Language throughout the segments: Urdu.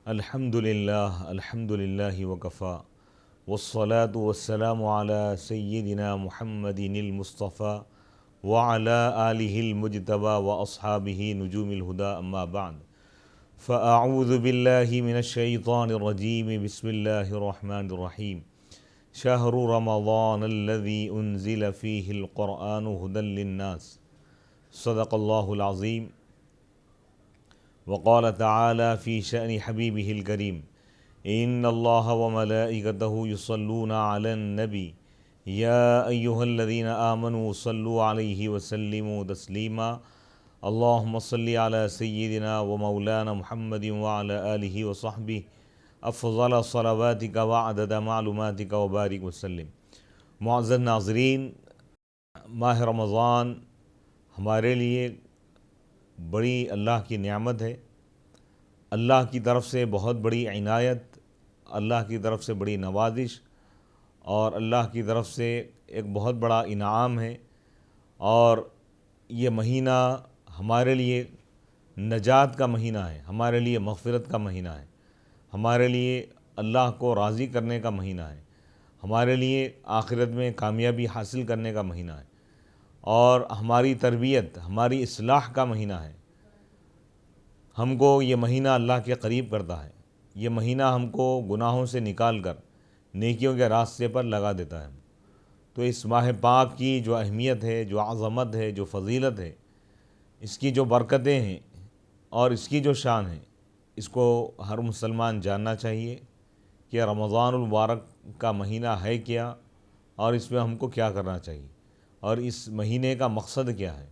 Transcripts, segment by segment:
الحمد للہ وکفا والصلاة والسلام علی سیدنا محمد المصطفیٰ وعلی آلہ المجتبی واصحابہ نجوم الہدی اما بعد فاعوذ باللہ من الشیطان الرجیم بسم اللہ الرحمن الرحیم شہر رمضان الذی انزل فیہ القرآن ھدی للناس صدق اللہ العظیم وقال تعالی فی شأن حبیبہ الکریم ان اللہ وملائکتہ یصلون علی النبی یا ایہا الذین آمنوا صلوا علیہ وسلموا تسلیما اللہم صلی علی سیدنا ومولانا محمد وعلی آلہ وصحبہ افضل صلواتک وعدد معلوماتک وبارک وسلم۔ معزز ناظرین، ماہ رمضان ہمارے لیے بڑی اللہ کی نعمت ہے، اللہ کی طرف سے بہت بڑی عنایت، اللہ کی طرف سے بڑی نوازش اور اللہ کی طرف سے ایک بہت بڑا انعام ہے، اور یہ مہینہ ہمارے لیے نجات کا مہینہ ہے، ہمارے لیے مغفرت کا مہینہ ہے، ہمارے لیے اللہ کو راضی کرنے کا مہینہ ہے، ہمارے لیے آخرت میں کامیابی حاصل کرنے کا مہینہ ہے، اور ہماری تربیت، ہماری اصلاح کا مہینہ ہے۔ ہم کو یہ مہینہ اللہ کے قریب کرتا ہے، یہ مہینہ ہم کو گناہوں سے نکال کر نیکیوں کے راستے پر لگا دیتا ہے۔ تو اس ماہ پاک کی جو اہمیت ہے، جو عظمت ہے، جو فضیلت ہے، اس کی جو برکتیں ہیں اور اس کی جو شان ہے، اس کو ہر مسلمان جاننا چاہیے کہ رمضان المبارک کا مہینہ ہے کیا، اور اس میں ہم کو کیا کرنا چاہیے، اور اس مہینے کا مقصد کیا ہے،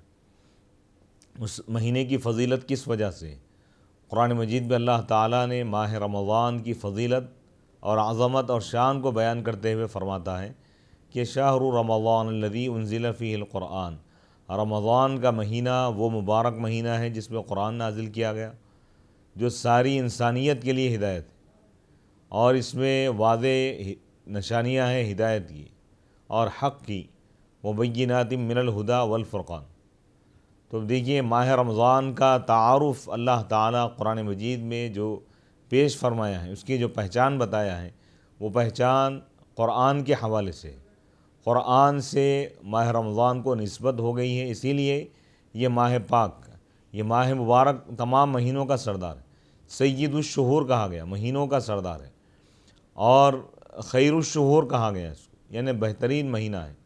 اس مہینے کی فضیلت کس وجہ سے۔ قرآن مجید میں اللہ تعالیٰ نے ماہ رمضان کی فضیلت اور عظمت اور شان کو بیان کرتے ہوئے فرماتا ہے کہ شہر رمضان الذی انزل فیہ القرآن، رمضان کا مہینہ وہ مبارک مہینہ ہے جس میں قرآن نازل کیا گیا، جو ساری انسانیت کے لیے ہدایت ہے، اور اس میں واضح نشانیاں ہیں ہدایت کی اور حق کی، وبینات من الہدی والفرقان۔ تو دیکھیے، ماہ رمضان کا تعارف اللہ تعالیٰ قرآن مجید میں جو پیش فرمایا ہے، اس کی جو پہچان بتایا ہے، وہ پہچان قرآن کے حوالے سے، قرآن سے ماہ رمضان کو نسبت ہو گئی ہے۔ اسی لیے یہ ماہ پاک، یہ ماہ مبارک تمام مہینوں کا سردار ہے، سید الشہور کہا گیا، مہینوں کا سردار ہے، اور خیر الشہور کہا گیا اس کو، یعنی بہترین مہینہ ہے،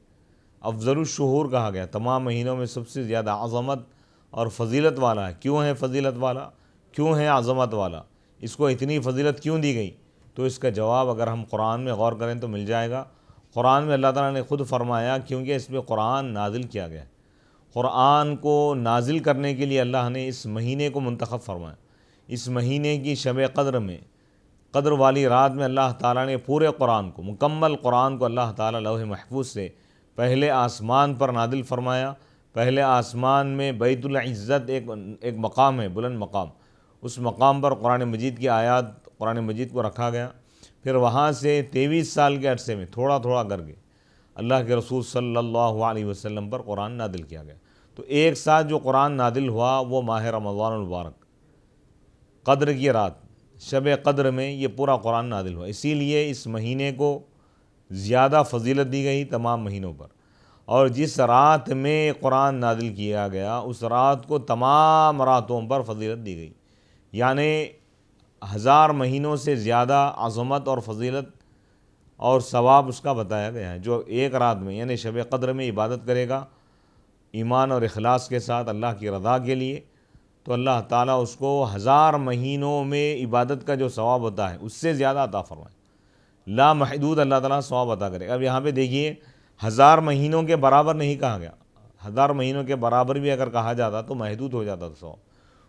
افضل الشہور کہا گیا، تمام مہینوں میں سب سے زیادہ عظمت اور فضیلت والا ہے۔ کیوں ہے فضیلت والا، کیوں ہے عظمت والا، اس کو اتنی فضیلت کیوں دی گئی؟ تو اس کا جواب اگر ہم قرآن میں غور کریں تو مل جائے گا۔ قرآن میں اللہ تعالیٰ نے خود فرمایا، کیونکہ اس میں قرآن نازل کیا گیا ہے، قرآن کو نازل کرنے کے لیے اللہ نے اس مہینے کو منتخب فرمایا۔ اس مہینے کی شب قدر میں، قدر والی رات میں اللہ تعالیٰ نے پورے قرآن کو، مکمل قرآن کو اللہ تعالیٰ لوح محفوظ سے پہلے آسمان پر نازل فرمایا۔ پہلے آسمان میں بیت العزت ایک مقام ہے، بلند مقام، اس مقام پر قرآن مجید کی آیات، قرآن مجید کو رکھا گیا۔ پھر وہاں سے 23 سال کے عرصے میں تھوڑا تھوڑا کر کے اللہ کے رسول صلی اللہ علیہ وسلم پر قرآن نازل کیا گیا۔ تو ایک ساتھ جو قرآن نازل ہوا وہ ماہ رمضان المبارک، قدر کی رات، شب قدر میں یہ پورا قرآن نازل ہوا۔ اسی لیے اس مہینے کو زیادہ فضیلت دی گئی تمام مہینوں پر، اور جس رات میں قرآن نازل کیا گیا اس رات کو تمام راتوں پر فضیلت دی گئی، یعنی 1000 مہینوں سے زیادہ عظمت اور فضیلت اور ثواب اس کا بتایا گیا ہے۔ جو ایک رات میں یعنی شب قدر میں عبادت کرے گا ایمان اور اخلاص کے ساتھ اللہ کی رضا کے لیے، تو اللہ تعالیٰ اس کو 1000 مہینوں میں عبادت کا جو ثواب ہوتا ہے اس سے زیادہ عطا فرمائے، لا محدود اللہ تعالیٰ ثواب عطا کرے گا۔ اب یہاں پہ دیکھیے، 1000 مہینوں کے برابر نہیں کہا گیا، 1000 مہینوں کے برابر بھی اگر کہا جاتا تو محدود ہو جاتا ثواب،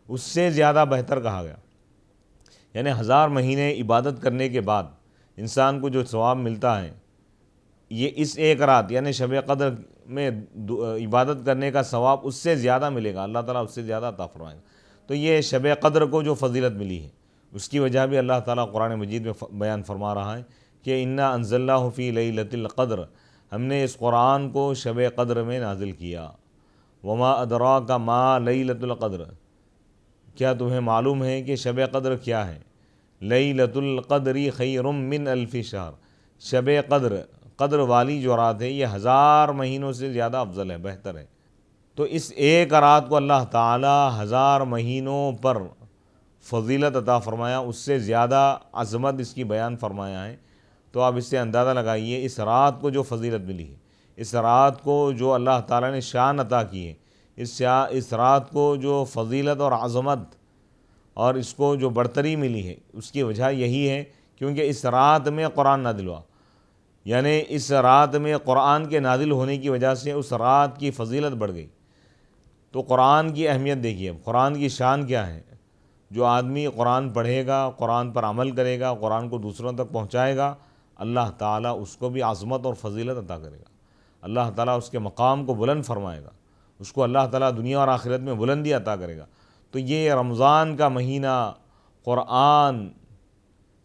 اس سے زیادہ بہتر کہا گیا، یعنی 1000 مہینے عبادت کرنے کے بعد انسان کو جو ثواب ملتا ہے، یہ اس ایک رات یعنی شب قدر میں عبادت کرنے کا ثواب اس سے زیادہ ملے گا، اللہ تعالیٰ اس سے زیادہ عطا فرمائے گا۔ تو یہ شب قدر کو جو فضیلت ملی ہے اس کی وجہ بھی اللہ تعالیٰ قرآن مجید میں بیان فرما رہا ہے کہ انا انزلناہ فی لیلۃ القدر، ہم نے اس قرآن کو شب قدر میں نازل کیا۔ وما ادراک ما لیلۃ القدر، کیا تمہیں معلوم ہے کہ شب قدر کیا ہے؟ لیلۃ القدر خیر من الف شہر، شب قدر والی جو رات ہے یہ 1000 مہینوں سے زیادہ افضل ہے، بہتر ہے۔ تو اس ایک رات کو اللہ تعالی 1000 مہینوں پر فضیلت عطا فرمایا، اس سے زیادہ عظمت اس کی بیان فرمایا ہے۔ تو آپ اس سے اندازہ لگائیے اس رات کو جو فضیلت ملی ہے، اس رات کو جو اللہ تعالیٰ نے شان عطا کی ہے، اس رات کو جو فضیلت اور عظمت اور اس کو جو برتری ملی ہے، اس کی وجہ یہی ہے کیونکہ اس رات میں قرآن نازل ہوا، یعنی اس رات میں قرآن کے نازل ہونے کی وجہ سے اس رات کی فضیلت بڑھ گئی۔ تو قرآن کی اہمیت دیکھیے، قرآن کی شان کیا ہے۔ جو آدمی قرآن پڑھے گا، قرآن پر عمل کرے گا، قرآن کو دوسروں تک پہنچائے گا، اللہ تعالیٰ اس کو بھی عظمت اور فضیلت عطا کرے گا۔ اللہ تعالیٰ اس کے مقام کو بلند فرمائے گا، اس کو اللہ تعالیٰ دنیا اور آخرت میں بلندی عطا کرے گا۔ تو یہ رمضان کا مہینہ قرآن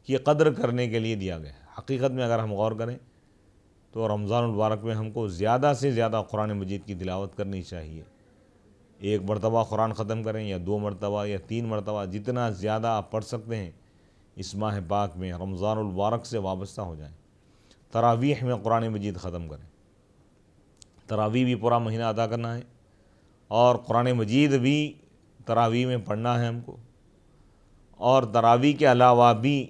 کی قدر کرنے کے لیے دیا گیا ہے۔ حقیقت میں اگر ہم غور کریں تو رمضان المبارک میں ہم کو زیادہ سے زیادہ قرآن مجید کی تلاوت کرنی چاہیے۔ ایک مرتبہ قرآن ختم کریں یا 2 مرتبہ یا 3 مرتبہ، جتنا زیادہ آپ پڑھ سکتے ہیں اس ماہ پاک میں رمضان المبارک سے وابستہ ہو جائیں۔ تراویح میں قرآن مجید ختم کریں، تراویح بھی پورا مہینہ ادا کرنا ہے، اور قرآن مجید بھی تراویح میں پڑھنا ہے ہم کو، اور تراویح کے علاوہ بھی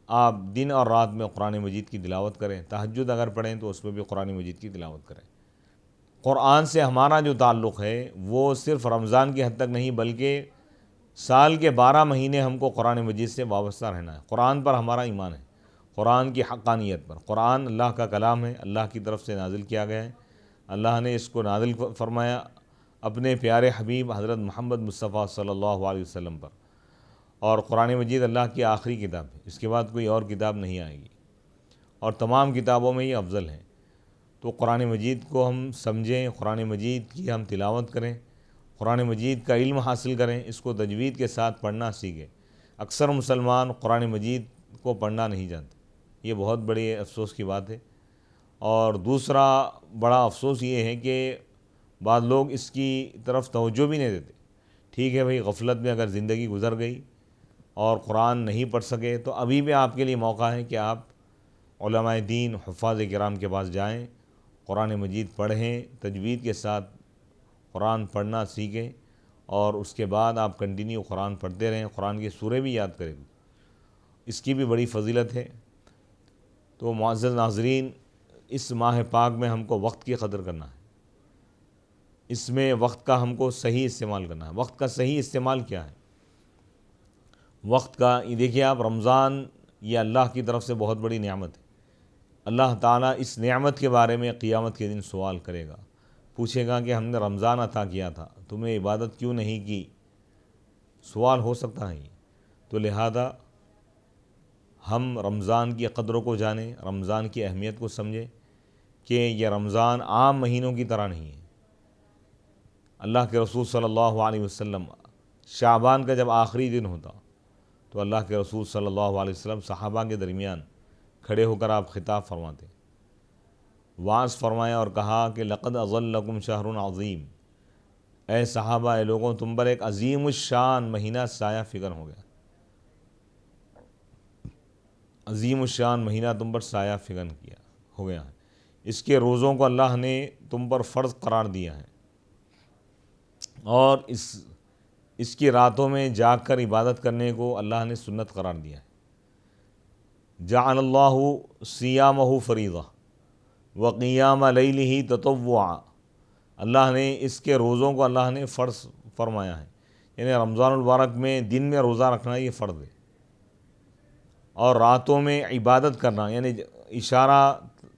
آپ دن اور رات میں قرآن مجید کی تلاوت کریں۔ تہجد اگر پڑھیں تو اس میں بھی قرآن مجید کی تلاوت کریں۔ قرآن سے ہمارا جو تعلق ہے وہ صرف رمضان کی حد تک نہیں، بلکہ سال کے 12 مہینے ہم کو قرآن مجید سے وابستہ رہنا ہے۔ قرآن پر ہمارا ایمان ہے، قرآن کی حقانیت پر۔ قرآن اللہ کا کلام ہے، اللہ کی طرف سے نازل کیا گیا ہے۔ اللہ نے اس کو نازل فرمایا اپنے پیارے حبیب حضرت محمد مصطفیٰ صلی اللہ علیہ وسلم پر، اور قرآن مجید اللہ کی آخری کتاب ہے، اس کے بعد کوئی اور کتاب نہیں آئے گی، اور تمام کتابوں میں یہ افضل ہے۔ تو قرآن مجید کو ہم سمجھیں، قرآن مجید کی ہم تلاوت کریں، قرآن مجید کا علم حاصل کریں، اس کو تجوید کے ساتھ پڑھنا سیکھیں۔ اکثر مسلمان قرآن مجید کو پڑھنا نہیں جانتے، یہ بہت بڑے افسوس کی بات ہے۔ اور دوسرا بڑا افسوس یہ ہے کہ بعض لوگ اس کی طرف توجہ بھی نہیں دیتے۔ ٹھیک ہے بھئی، غفلت میں اگر زندگی گزر گئی اور قرآن نہیں پڑھ سکے تو ابھی بھی آپ کے لیے موقع ہے کہ آپ علماء دین، حفاظ کرام کے پاس جائیں، قرآن مجید پڑھیں، تجوید کے ساتھ قرآن پڑھنا سیکھیں، اور اس کے بعد آپ کنٹینیو قرآن پڑھتے رہیں، قرآن کے سورے بھی یاد کریں، اس کی بھی بڑی فضیلت ہے۔ تو معزز ناظرین، اس ماہ پاک میں ہم کو وقت کی قدر کرنا ہے، اس میں وقت کا ہم کو صحیح استعمال کرنا ہے۔ وقت کا صحیح استعمال کیا ہے؟ وقت کا یہ دیکھیے آپ، رمضان یہ اللہ کی طرف سے بہت بڑی نعمت ہے۔ اللہ تعالیٰ اس نعمت کے بارے میں قیامت کے دن سوال کرے گا، پوچھے گا کہ ہم نے رمضان عطا کیا تھا، تم نے عبادت کیوں نہیں کی؟ سوال ہو سکتا ہے یہ۔ تو لہذا ہم رمضان کی قدروں کو جانیں، رمضان کی اہمیت کو سمجھیں کہ یہ رمضان عام مہینوں کی طرح نہیں ہے۔ اللہ کے رسول صلی اللہ علیہ وسلم شعبان کا جب آخری دن ہوتا تو اللہ کے رسول صلی اللہ علیہ وسلم صحابہ کے درمیان کھڑے ہو کر آپ خطاب فرماتے، وعظ فرمایا اور کہا کہ لقد اظلکم شہر عظیم، اے صحابہ، اے لوگوں، تم پر ایک عظیم الشان مہینہ سایہ فکن ہو گیا، عظیم الشان مہینہ تم پر سایہ فکن ہو گیا ہے۔ اس کے روزوں کو اللہ نے تم پر فرض قرار دیا ہے، اور اس کی راتوں میں جاگ کر عبادت کرنے کو اللہ نے سنت قرار دیا ہے۔ جعل اللہ صیامہ فریضہ وقیام لیلہ تطوعا، اللہ نے اس کے روزوں کو اللہ نے فرض فرمایا ہے، یعنی رمضان المبارک میں دن میں روزہ رکھنا یہ فرض ہے، اور راتوں میں عبادت کرنا، یعنی اشارہ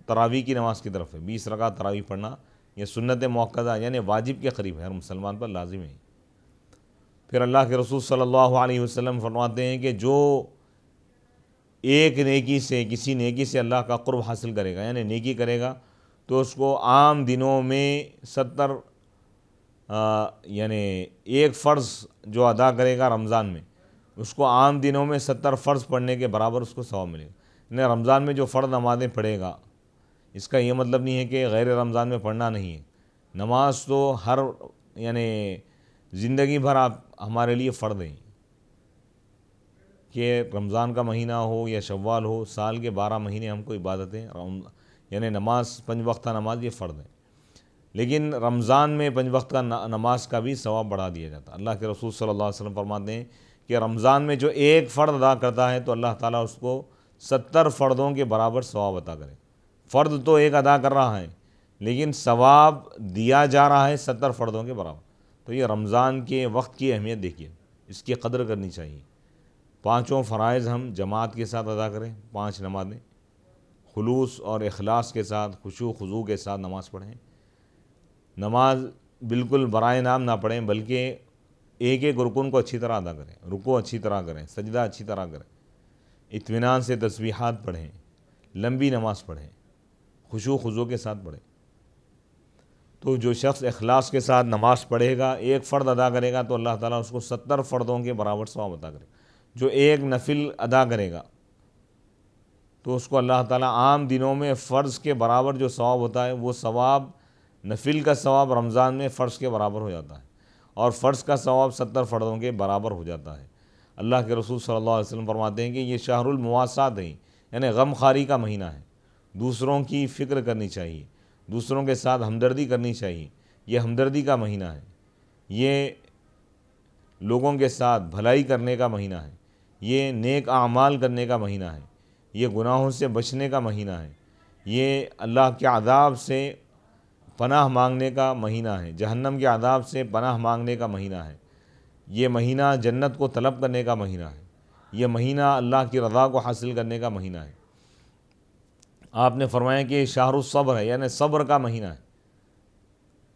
تراویح کی نماز کی طرف ہے، 20 رکعت تراویح پڑھنا یہ سنت موقدہ یعنی واجب کے قریب ہے، ہر مسلمان پر لازم ہے۔ پھر اللہ کے رسول صلی اللہ علیہ وسلم فرماتے ہیں کہ جو ایک نیکی سے، کسی نیکی سے اللہ کا قرب حاصل کرے گا، یعنی نیکی کرے گا، تو اس کو عام دنوں میں 70 یعنی ایک فرض جو ادا کرے گا رمضان میں، اس کو عام دنوں میں 70 فرض پڑھنے کے برابر اس کو ثواب ملے گا۔ یعنی رمضان میں جو فرض نمازیں پڑھے گا، اس کا یہ مطلب نہیں ہے کہ غیر رمضان میں پڑھنا نہیں ہے، نماز تو ہر یعنی زندگی بھر آپ ہمارے لیے فرض ہیں، کہ رمضان کا مہینہ ہو یا شوال ہو، سال کے 12 مہینے ہم کو عبادتیں یعنی نماز 5 وقتہ نماز یہ فرض ہے، لیکن رمضان میں 5 وقت کا نماز کا بھی ثواب بڑھا دیا جاتا ہے۔ اللہ کے رسول صلی اللہ علیہ وسلم فرماتے ہیں کہ رمضان میں جو ایک فرض ادا کرتا ہے تو اللہ تعالیٰ اس کو 70 فرضوں کے برابر ثواب عطا کرے۔ فرض تو ایک ادا کر رہا ہے لیکن ثواب دیا جا رہا ہے 70 فرضوں کے برابر۔ تو یہ رمضان کے وقت کی اہمیت دیکھیے، اس کی قدر کرنی چاہیے۔ 5 فرائض ہم جماعت کے ساتھ ادا کریں، 5 نمازیں خلوص اور اخلاص کے ساتھ، خشوع خضوع کے ساتھ نماز پڑھیں۔ نماز بالکل برائے نام نہ پڑھیں بلکہ ایک ایک رکن کو اچھی طرح ادا کریں، رکوع اچھی طرح کریں، سجدہ اچھی طرح کریں، اطمینان سے تسبیحات پڑھیں، لمبی نماز پڑھیں، خشوع خضوع کے ساتھ پڑھیں۔ تو جو شخص اخلاص کے ساتھ نماز پڑھے گا، ایک فرض ادا کرے گا تو اللہ تعالیٰ اس کو 70 فرضوں کے برابر ثواب عطا کرے گا۔ جو ایک نفل ادا کرے گا تو اس کو اللہ تعالیٰ عام دنوں میں فرض کے برابر جو ثواب ہوتا ہے وہ ثواب، نفل کا ثواب رمضان میں فرض کے برابر ہو جاتا ہے، اور فرض کا ثواب 70 فرضوں کے برابر ہو جاتا ہے۔ اللہ کے رسول صلی اللہ علیہ وسلم فرماتے ہیں کہ یہ شہر المواسات ہے، یعنی غم خواری کا مہینہ ہے۔ دوسروں کی فکر کرنی چاہیے، دوسروں کے ساتھ ہمدردی کرنی چاہیے، یہ ہمدردی کا مہینہ ہے، یہ لوگوں کے ساتھ بھلائی کرنے کا مہینہ ہے، یہ نیک اعمال کرنے کا مہینہ ہے، یہ گناہوں سے بچنے کا مہینہ ہے، یہ اللہ کے عذاب سے پناہ مانگنے کا مہینہ ہے، جہنم کے عذاب سے پناہ مانگنے کا مہینہ ہے، یہ مہینہ جنت کو طلب کرنے کا مہینہ ہے، یہ مہینہ اللہ کی رضا کو حاصل کرنے کا مہینہ ہے۔ آپ نے فرمایا کہ یہ شہر الصبر ہے، یعنی صبر کا مہینہ ہے،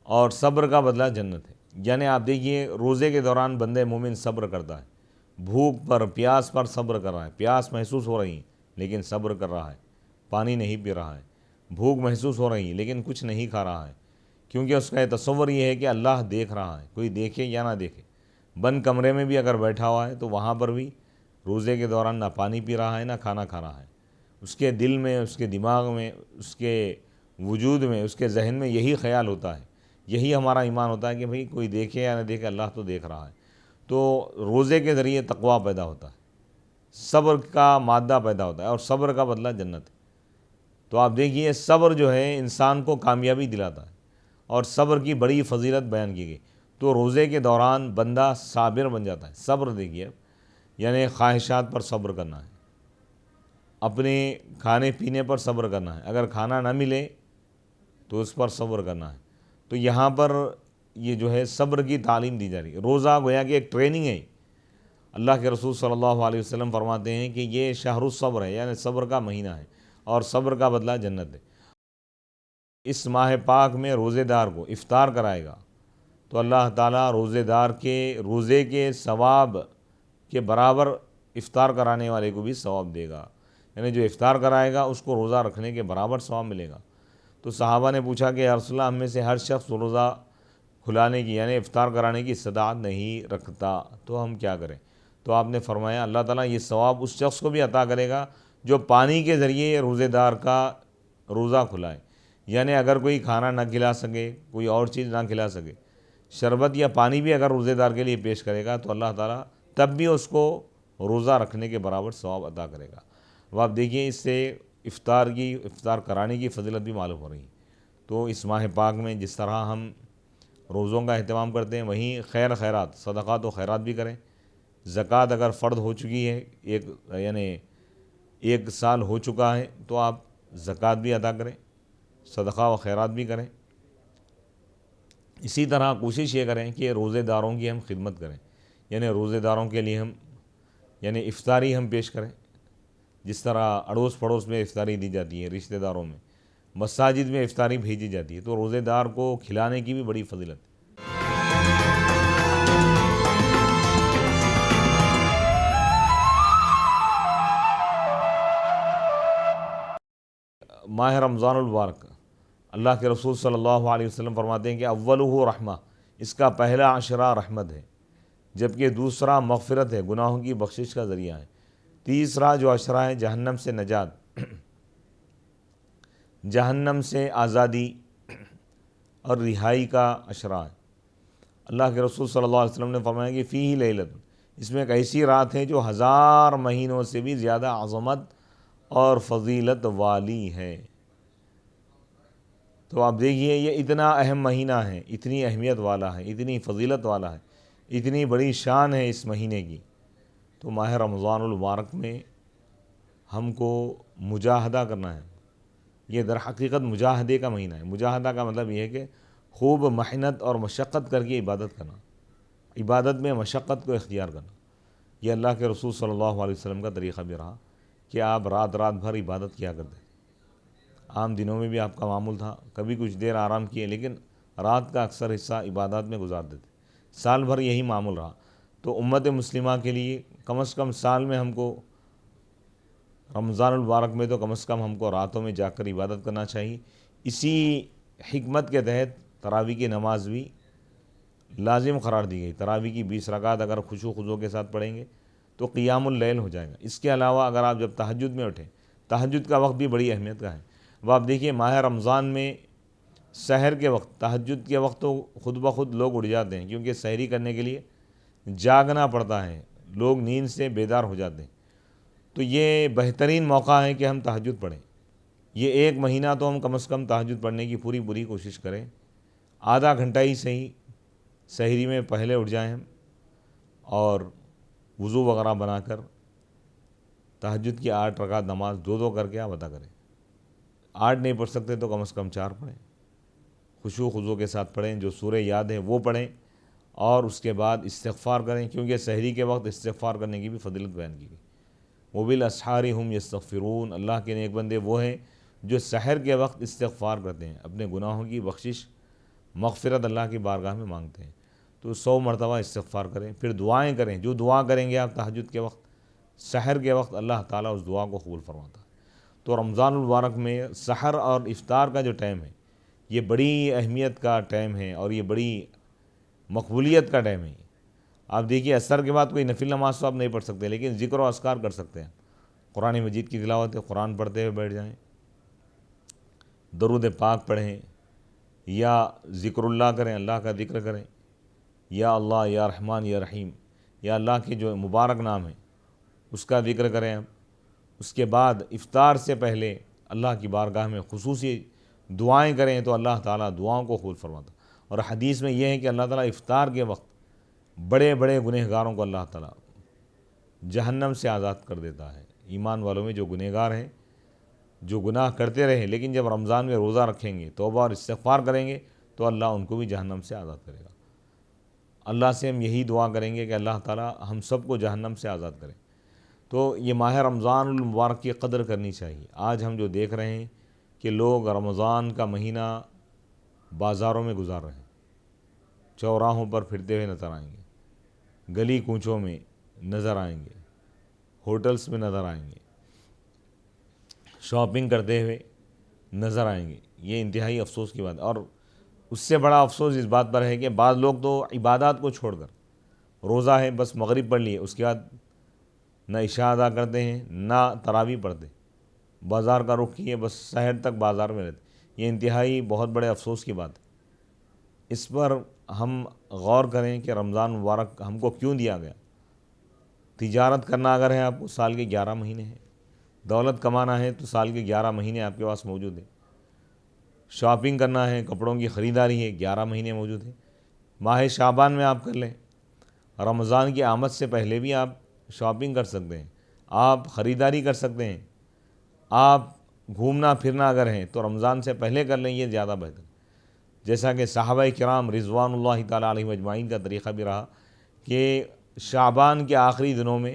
اور صبر کا بدلہ جنت ہے۔ یعنی آپ دیکھیے روزے کے دوران بندہ مومن صبر کرتا ہے، بھوک پر پیاس پر صبر کر رہا ہے، پیاس محسوس ہو رہی ہے لیکن صبر کر رہا ہے، پانی نہیں پی رہا ہے، بھوک محسوس ہو رہی ہے لیکن کچھ نہیں کھا رہا ہے، کیونکہ اس کا یہ تصور یہ ہے کہ اللہ دیکھ رہا ہے، کوئی دیکھے یا نہ دیکھے۔ بند کمرے میں بھی اگر بیٹھا ہوا ہے تو وہاں پر بھی روزے کے دوران نہ پانی پی رہا ہے نہ کھانا کھا رہا ہے، اس کے دل میں، اس کے دماغ میں، اس کے وجود میں، اس کے ذہن میں یہی خیال ہوتا ہے، یہی ہمارا ایمان ہوتا ہے کہ بھئی کوئی دیکھے یا نہ دیکھے اللہ تو دیکھ رہا ہے۔ تو روزے کے ذریعے تقویٰ پیدا ہوتا ہے، صبر کا مادہ پیدا ہوتا ہے، اور صبر کا بدلہ جنت ہے۔ تو آپ دیکھیے صبر جو ہے انسان کو کامیابی دلاتا ہے، اور صبر کی بڑی فضیلت بیان کی گئی۔ تو روزے کے دوران بندہ صابر بن جاتا ہے۔ صبر دیکھیے یعنی خواہشات پر صبر کرنا ہے، اپنے کھانے پینے پر صبر کرنا ہے، اگر کھانا نہ ملے تو اس پر صبر کرنا ہے۔ تو یہاں پر یہ جو ہے صبر کی تعلیم دی جا رہی ہے۔ روزہ گویا کہ ایک ٹریننگ ہے۔ اللہ کے رسول صلی اللہ علیہ وسلم فرماتے ہیں کہ یہ شہر الصبر ہے، یعنی صبر کا مہینہ ہے، اور صبر کا بدلہ جنت ہے۔ اس ماہ پاک میں روزے دار کو افطار کرائے گا تو اللہ تعالیٰ روزے دار کے روزے کے ثواب کے برابر افطار کرانے والے کو بھی ثواب دے گا، یعنی جو افطار کرائے گا اس کو روزہ رکھنے کے برابر ثواب ملے گا۔ تو صحابہ نے پوچھا کہ یا رسول اللہ، ہم میں سے ہر شخص روزہ کھلانے کی یعنی افطار کرانے کی استطاعت نہیں رکھتا تو ہم کیا کریں؟ تو آپ نے فرمایا اللہ تعالیٰ یہ ثواب اس شخص کو بھی عطا کرے گا جو پانی کے ذریعے روزے دار کا روزہ کھلائے، یعنی اگر کوئی کھانا نہ کھلا سکے، کوئی اور چیز نہ کھلا سکے، شربت یا پانی بھی اگر روزے دار کے لیے پیش کرے گا تو اللہ تعالیٰ تب بھی اس کو روزہ رکھنے کے برابر ثواب عطا کرے گا۔ اب آپ دیکھیے اس سے افطار کرانے کی فضیلت بھی معلوم ہو رہی ہے۔ تو اس ماہ پاک میں جس طرح ہم روزوں کا اہتمام کرتے ہیں وہیں خیرات، صدقات و خیرات بھی کریں۔ زکوٰۃ اگر فرض ہو چکی ہے، یعنی ایک سال ہو چکا ہے تو آپ زکوٰۃ بھی ادا کریں، صدقہ و خیرات بھی کریں۔ اسی طرح کوشش یہ کریں کہ روزے داروں کی ہم خدمت کریں، یعنی روزے داروں کے لیے ہم یعنی افطاری ہم پیش کریں، جس طرح اڑوس پڑوس میں افطاری دی جاتی ہے، رشتہ داروں میں، مساجد میں افطاری بھیجی جاتی ہے، تو روزے دار کو کھلانے کی بھی بڑی فضیلت ہے۔ ماہ رمضان المبارک، اللہ کے رسول صلی اللہ علیہ وسلم فرماتے ہیں کہ اولہ رحمہ، اس کا پہلا عشرہ رحمت ہے، جبکہ دوسرا مغفرت ہے، گناہوں کی بخشش کا ذریعہ ہے۔ تیسرا جو عشرہ ہے جہنم سے نجات، جہنم سے آزادی اور رہائی کا عشرہ ہے۔ اللہ کے رسول صلی اللہ علیہ وسلم نے فرمایا کہ فیہ لیلۃ، اس میں ایک ایسی رات ہے جو 1000 مہینوں سے بھی زیادہ عظمت اور فضیلت والی ہے۔ تو آپ دیکھیے یہ اتنا اہم مہینہ ہے، اتنی اہمیت والا ہے، اتنی فضیلت والا ہے، اتنی بڑی شان ہے اس مہینے کی۔ تو ماہ رمضان المبارک میں ہم کو مجاہدہ کرنا ہے۔ یہ در حقیقت مجاہدے کا مہینہ ہے۔ مجاہدہ کا مطلب یہ ہے کہ خوب محنت اور مشقت کر کے عبادت کرنا، عبادت میں مشقت کو اختیار کرنا۔ یہ اللہ کے رسول صلی اللہ علیہ وسلم کا طریقہ بھی رہا کہ آپ رات رات بھر عبادت کیا کرتے۔ عام دنوں میں بھی آپ کا معمول تھا، کبھی کچھ دیر آرام کیے، لیکن رات کا اکثر حصہ عبادات میں گزار دیتے۔ سال بھر یہی معمول رہا۔ تو امت مسلمہ کے لیے کم از کم سال میں ہم کو رمضان المبارک میں تو کم از کم ہم کو راتوں میں جا کر عبادت کرنا چاہیے۔ اسی حکمت کے تحت تراویح کی نماز بھی لازم قرار دی گئی۔ تراویح کی 20 رکعت اگر خشوع و خضوع کے ساتھ پڑھیں گے تو قیام اللیل ہو جائے گا۔ اس کے علاوہ اگر آپ جب تہجد میں اٹھیں، تہجد کا وقت بھی بڑی اہمیت کا ہے۔ اب آپ دیکھیے ماہ رمضان میں سحر کے وقت، تہجد کے وقت تو خود بخود لوگ اٹھ جاتے ہیں، کیونکہ سحری کرنے کے لیے جاگنا پڑتا ہے، لوگ نیند سے بیدار ہو جاتے ہیں۔ تو یہ بہترین موقع ہے کہ ہم تہجد پڑھیں۔ یہ ایک مہینہ تو ہم کم از کم تہجد پڑھنے کی پوری کوشش کریں۔ آدھا گھنٹہ ہی صحیح سحری میں پہلے اٹھ جائیں ہم، اور وضو وغیرہ بنا کر تہجد کی 8 رکعت نماز 2 کر کے آپ ادا کریں۔ 8 نہیں پڑھ سکتے تو کم از کم 4 پڑھیں، خشوع و خضوع کے ساتھ پڑھیں، جو سورہ یاد ہے وہ پڑھیں، اور اس کے بعد استغفار کریں، کیونکہ سحری کے وقت استغفار کرنے کی بھی فضیلت بیان کی گئی۔ وبالاسحار هم یستغفرون، اللہ کے نیک بندے وہ ہیں جو سحر کے وقت استغفار کرتے ہیں، اپنے گناہوں کی بخشش مغفرت اللہ کی بارگاہ میں مانگتے ہیں۔ تو 100 مرتبہ استغفار کریں، پھر دعائیں کریں۔ جو دعا کریں گے آپ تہجد کے وقت، سحر کے وقت، اللہ تعالیٰ اس دعا کو قبول فرماتا ہے۔ تو رمضان المبارک میں سحر اور افطار کا جو ٹائم ہے، یہ بڑی اہمیت کا ٹائم ہے اور یہ بڑی مقبولیت کا ٹائم ہے۔ آپ دیکھیے عصر کے بعد کوئی نفل نماز تو آپ نہیں پڑھ سکتے، لیکن ذکر و اذکار کر سکتے ہیں۔ قرآن مجید کی تلاوت ہے، قرآن پڑھتے ہوئے بیٹھ جائیں، درود پاک پڑھیں، یا ذکر اللہ کریں، اللہ کا ذکر کریں، یا اللہ، یا رحمان، یا رحیم، یا اللہ کے جو مبارک نام ہیں اس کا ذکر کریں۔ اس کے بعد افطار سے پہلے اللہ کی بارگاہ میں خصوصی دعائیں کریں تو اللہ تعالیٰ دعاؤں کو قبول فرماتا ہے۔ اور حدیث میں یہ ہے کہ اللہ تعالیٰ افطار کے وقت بڑے بڑے گنہگاروں کو اللہ تعالیٰ جہنم سے آزاد کر دیتا ہے۔ ایمان والوں میں جو گنہگار ہیں، جو گناہ کرتے رہے لیکن جب رمضان میں روزہ رکھیں گے، توبہ اور استغفار کریں گے، تو اللہ ان کو بھی جہنم سے آزاد کرے گا۔ اللہ سے ہم یہی دعا کریں گے کہ اللہ تعالیٰ ہم سب کو جہنم سے آزاد کرے۔ تو یہ ماہ رمضان المبارک کی قدر کرنی چاہیے۔ آج ہم جو دیکھ رہے ہیں کہ لوگ رمضان کا مہینہ بازاروں میں گزار رہے ہیں، چوراہوں پر پھرتے ہوئے نظر آئیں گے، گلی کوچوں میں نظر آئیں گے، ہوٹلز میں نظر آئیں گے، شاپنگ کرتے ہوئے نظر آئیں گے۔ یہ انتہائی افسوس کی بات ہے، اور اس سے بڑا افسوس اس بات پر ہے کہ بعض لوگ تو عبادات کو چھوڑ کر، روزہ ہے بس مغرب پڑھ لیے، اس کے بعد نہ عشاء ادا کرتے ہیں نہ تراویح پڑھتے، بازار کا رخ کیے بس سحر تک بازار میں رہتے۔ یہ انتہائی بہت بڑے افسوس کی بات ہے۔ اس پر ہم غور کریں کہ رمضان مبارک ہم کو کیوں دیا گیا۔ تجارت کرنا اگر ہے آپ کو، سال کے 11 مہینے ہیں۔ دولت کمانا ہے تو سال کے 11 مہینے آپ کے پاس موجود ہیں۔ شاپنگ کرنا ہے، کپڑوں کی خریداری ہے، 11 مہینے موجود ہیں۔ ماہ شعبان میں آپ کر لیں، رمضان کی آمد سے پہلے بھی آپ شاپنگ کر سکتے ہیں، آپ خریداری کر سکتے ہیں، آپ گھومنا پھرنا اگر ہیں تو رمضان سے پہلے کر لیں، یہ زیادہ بہتر۔ جیسا کہ صحابہ کرام رضوان اللہ تعالیٰ علیہم اجمعین کا طریقہ بھی رہا کہ شعبان کے آخری دنوں میں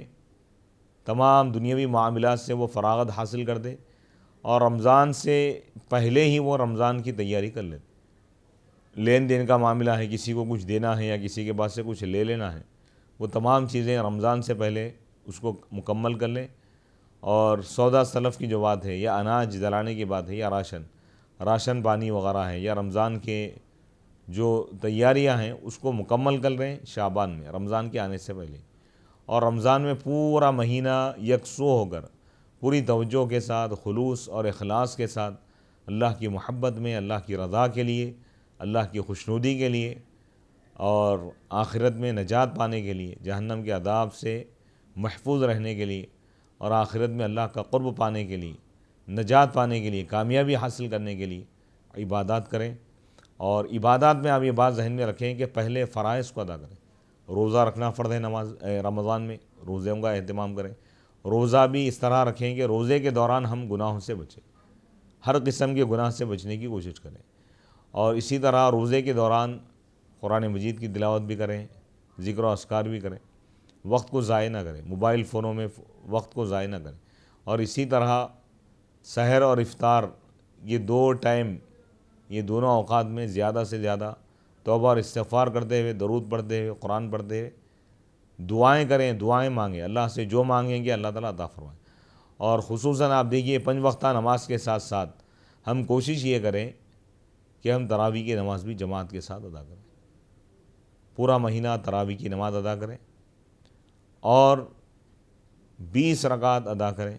تمام دنیاوی معاملات سے وہ فراغت حاصل کرتے، اور رمضان سے پہلے ہی وہ رمضان کی تیاری کر لیتے۔ لین دین کا معاملہ ہے، کسی کو کچھ دینا ہے یا کسی کے پاس سے کچھ لے لینا ہے، وہ تمام چیزیں رمضان سے پہلے اس کو مکمل کر لیں۔ اور سودا سلف کی جو بات ہے، یا اناج دلانے کی بات ہے، یا راشن پانی وغیرہ ہے، یا رمضان کے جو تیاریاں ہیں اس کو مکمل کر رہے ہیں شعبان میں، رمضان کے آنے سے پہلے۔ اور رمضان میں پورا مہینہ یکسو ہو کر، پوری توجہ کے ساتھ، خلوص اور اخلاص کے ساتھ اللہ کی محبت میں، اللہ کی رضا کے لیے، اللہ کی خوشنودی کے لیے اور آخرت میں نجات پانے کے لیے، جہنم کے عذاب سے محفوظ رہنے کے لیے، اور آخرت میں اللہ کا قرب پانے کے لیے، نجات پانے کے لیے، کامیابی حاصل کرنے کے لیے عبادات کریں۔ اور عبادات میں آپ یہ بات ذہن میں رکھیں کہ پہلے فرائض کو ادا کریں۔ روزہ رکھنا فرض ہے، رمضان میں روزوں کا اہتمام کریں۔ روزہ بھی اس طرح رکھیں کہ روزے کے دوران ہم گناہوں سے بچیں، ہر قسم کے گناہ سے بچنے کی کوشش کریں۔ اور اسی طرح روزے کے دوران قرآن مجید کی تلاوت بھی کریں، ذکر و اذکار بھی کریں، وقت کو ضائع نہ کریں، موبائل فونوں میں وقت کو ضائع نہ کریں۔ اور اسی طرح سحر اور افطار، یہ دو ٹائم، یہ دونوں اوقات میں زیادہ سے زیادہ توبہ اور استغفار کرتے ہوئے، درود پڑھتے ہوئے، قرآن پڑھتے ہوئے دعائیں کریں، دعائیں مانگیں، اللہ سے جو مانگیں گے اللہ تعالیٰ عطا فرمائیں۔ اور خصوصاً آپ دیکھیے 5 وقتہ نماز کے ساتھ ساتھ ہم کوشش یہ کریں کہ ہم تراویح کی نماز بھی جماعت کے ساتھ ادا کریں، پورا مہینہ تراویح کی نماز ادا کریں اور 20 رکعت ادا کریں،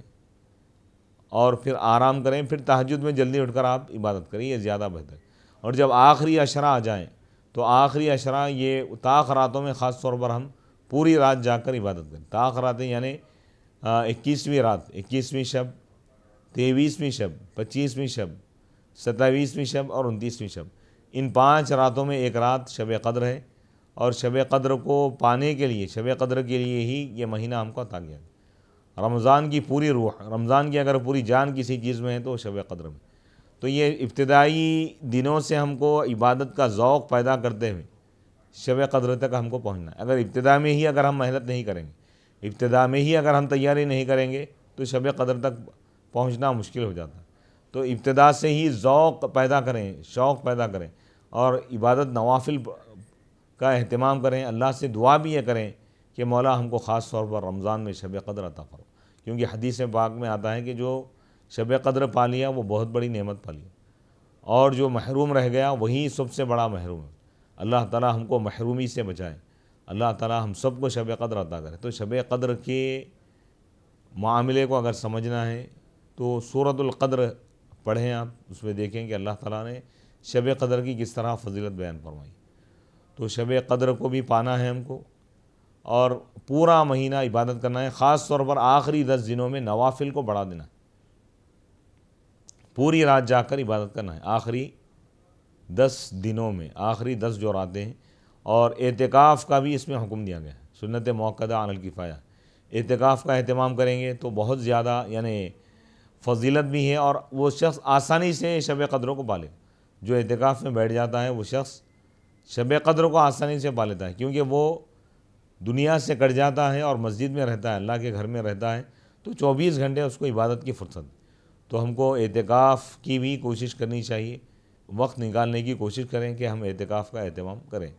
اور پھر آرام کریں، پھر تہجد میں جلدی اٹھ کر آپ عبادت کریں، یہ زیادہ بہتر ہے۔ اور جب آخری عشرہ آ جائیں تو آخری عشرہ یہ طاق راتوں میں خاص طور پر ہم پوری رات جا کر عبادت کریں۔ طاق راتیں یعنی 21ویں رات، 21ویں شب، 23ویں شب، 25ویں شب، 27ویں شب اور 29ویں شب، ان 5 راتوں میں ایک رات شب قدر ہے۔ اور شب قدر کو پانے کے لیے، شب قدر کے لیے ہی یہ مہینہ ہم کو عطا کیا ہے۔ رمضان کی پوری روح، رمضان کی اگر پوری جان کسی چیز میں ہے تو شب قدر میں۔ تو یہ ابتدائی دنوں سے ہم کو عبادت کا ذوق پیدا کرتے ہوئے شب قدر تک ہم کو پہنچنا ہے۔ اگر ابتدا میں ہی اگر ہم محنت نہیں کریں گے، ابتدا میں ہی اگر ہم تیاری نہیں کریں گے تو شب قدر تک پہنچنا مشکل ہو جاتا ہے۔ تو ابتدا سے ہی ذوق پیدا کریں، شوق پیدا کریں، اور عبادت نوافل کا اہتمام کریں۔ اللہ سے دعا بھی یہ کریں کہ مولا ہم کو خاص طور پر رمضان میں شب قدر عطا فرما، کیونکہ حدیث پاک میں آتا ہے کہ جو شب قدر پا لیا وہ بہت بڑی نعمت پا لیا، اور جو محروم رہ گیا وہی سب سے بڑا محروم ہے۔ اللہ تعالیٰ ہم کو محرومی سے بچائے، اللہ تعالیٰ ہم سب کو شب قدر عطا کرے۔ تو شب قدر کے معاملے کو اگر سمجھنا ہے تو سورۃ القدر پڑھیں آپ، اس میں دیکھیں کہ اللہ تعالیٰ نے شب قدر کی کس طرح فضیلت بیان فرمائی۔ تو شب قدر کو بھی پانا ہے ہم کو، اور پورا مہینہ عبادت کرنا ہے، خاص طور پر آخری 10 دنوں میں نوافل کو بڑھا دینا ہے، پوری رات جا کر عبادت کرنا ہے آخری 10 دنوں میں، آخری 10 جو راتیں ہیں۔ اور اعتکاف کا بھی اس میں حکم دیا گیا ہے، سنت موقدہ علی الکفایہ۔ اعتکاف کا اہتمام کریں گے تو بہت زیادہ یعنی فضیلت بھی ہے، اور وہ شخص آسانی سے شب قدر کو پالے۔ جو اعتکاف میں بیٹھ جاتا ہے وہ شخص شب قدر کو آسانی سے پا لیتا ہے، کیونکہ وہ دنیا سے کٹ جاتا ہے اور مسجد میں رہتا ہے، اللہ کے گھر میں رہتا ہے، تو 24 گھنٹے اس کو عبادت کی فرصت۔ تو ہم کو اعتکاف کی بھی کوشش کرنی چاہیے، وقت نکالنے کی کوشش کریں کہ ہم اعتکاف کا اہتمام کریں۔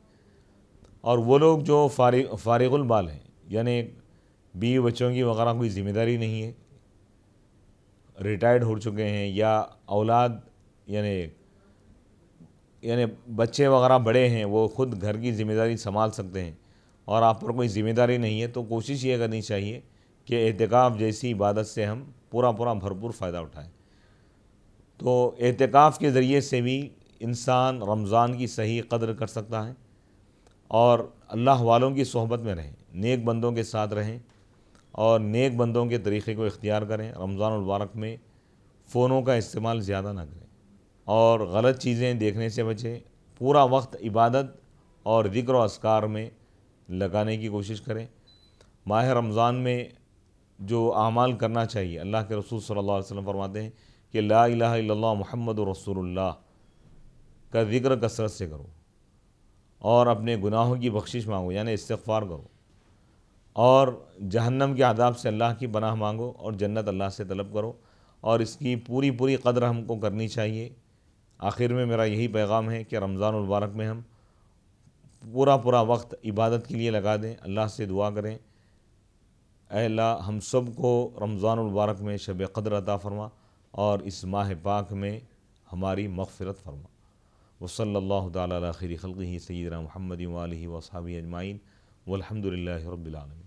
اور وہ لوگ جو فارغ البال ہیں، یعنی بیوی بچوں کی وغیرہ کوئی ذمہ داری نہیں ہے، ریٹائرڈ ہو چکے ہیں، یا اولاد یعنی بچے وغیرہ بڑے ہیں، وہ خود گھر کی ذمہ داری سنبھال سکتے ہیں، اور آپ پر کوئی ذمہ داری نہیں ہے، تو کوشش یہ کرنی چاہیے کہ اعتکاف جیسی عبادت سے ہم پورا بھرپور فائدہ اٹھائیں۔ تو اعتکاف کے ذریعے سے بھی انسان رمضان کی صحیح قدر کر سکتا ہے، اور اللہ والوں کی صحبت میں رہیں، نیک بندوں کے ساتھ رہیں، اور نیک بندوں کے طریقے کو اختیار کریں۔ رمضان المبارک میں فونوں کا استعمال زیادہ نہ کریں، اور غلط چیزیں دیکھنے سے بچیں، پورا وقت عبادت اور ذکر و اذکار میں لگانے کی کوشش کریں۔ ماہ رمضان میں جو اعمال کرنا چاہیے، اللہ کے رسول صلی اللہ علیہ وسلم فرماتے ہیں کہ لا الہ الا اللہ محمد رسول اللہ کا ذکر کثرت سے کرو، اور اپنے گناہوں کی بخشش مانگو، یعنی استغفار کرو، اور جہنم کے عذاب سے اللہ کی پناہ مانگو، اور جنت اللہ سے طلب کرو، اور اس کی پوری قدر ہم کو کرنی چاہیے۔ آخر میں میرا یہی پیغام ہے کہ رمضان المبارک میں ہم پورا وقت عبادت کے لیے لگا دیں، اللہ سے دعا کریں، اے اللہ ہم سب کو رمضان المبارک میں شب قدر عطا فرما، اور اس ماہ پاک میں ہماری مغفرت فرما۔ وصلی اللہ تعالی علی خیر خلقہ سیدنا محمد وآلہ وصحبہ اجمعین، والحمد للہ رب العالمین۔